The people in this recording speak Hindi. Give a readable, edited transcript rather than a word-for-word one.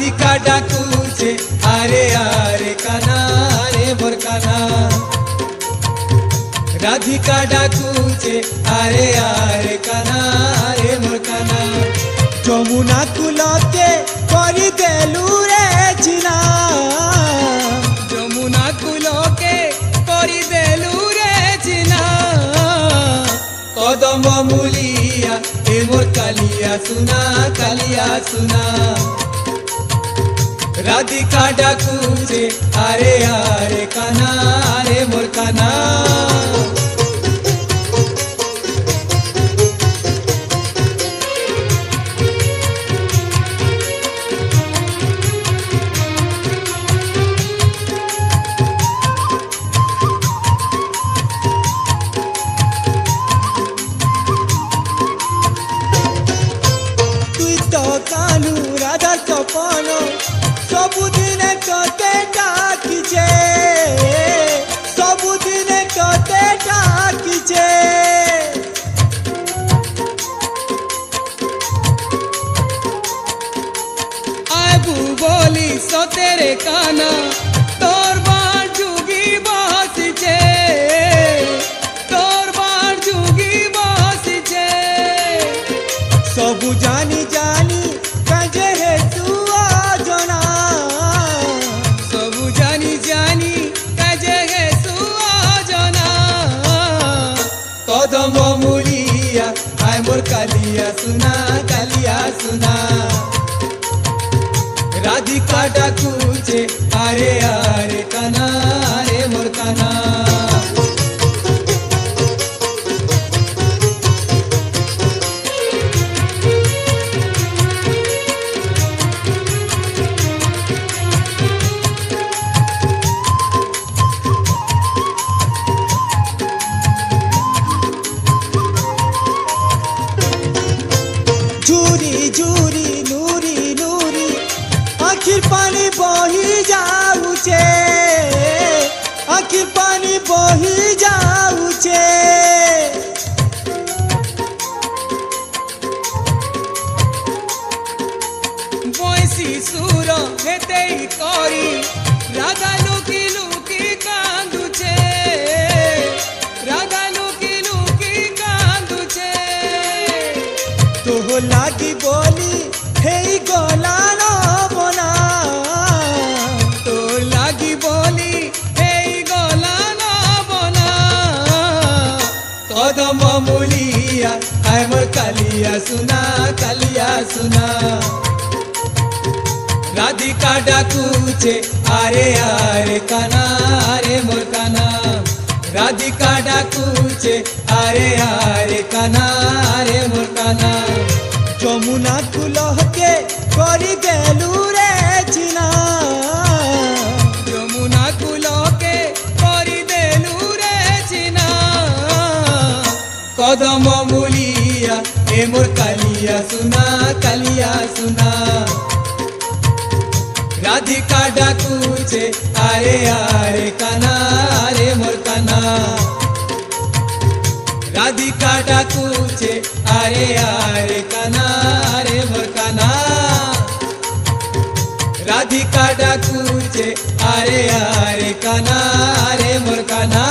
राधिका डाकुचे आरे आरे काना रे मोर काना राधिका डाकुचे आरे आरे काना रे मोर काना যমুনা কুলকে করি দেলু রে চিনা যমুনা কুলকে করি দেলু রে চিনা কদম মূলিয়া এ মোর কালিয়া সুনা राधिका डाकुचे आरे आरे काना रे मोर काना তুই তো কানু রাধার সপন सबुदिने तोते डाकिचे सबुदिने तोते डाकिचे आबू बोली सो तेरे काना तोर बार जुगी बसिचे तोर बार जुगी बसिचे सबु जानी जानी कजे हे तू कदम मूलिया आय मोर कालिया सुना राधिका डाकुचे आरे आरे काना रे मोर काना झूरी झूरी नूरी नूरी आखिर पानी बही जाऊचे आखिर पानी बही जाऊचे बयसी सुर हेते करी राधा लुकी लुकी कांदुचे राधा लुकी लुकी कांदुचे तो लागी बोली हे गला न बना तो लागी बोली हे गला न बना कदम मूलिया आय मोर कालिया सुना राधिका डाकुचे आरे आरे काना रे मोर काना राधिका डाकुचे आरे आरे काना रे मोर काना যমুনা কুলকে করি দেলু রে চিনা যমুনা কুলকে করি দেলু রে চিনা কদম মূলিয়া এ মোর কালিয়া সুনা রাধিকা ডাকুছে আরে আরে কানা রে মোর কানা राधिका डाकुचे आरे आरे काना रे मोर काना राधिका डाकुचे आरे आरे काना रे मोर काना।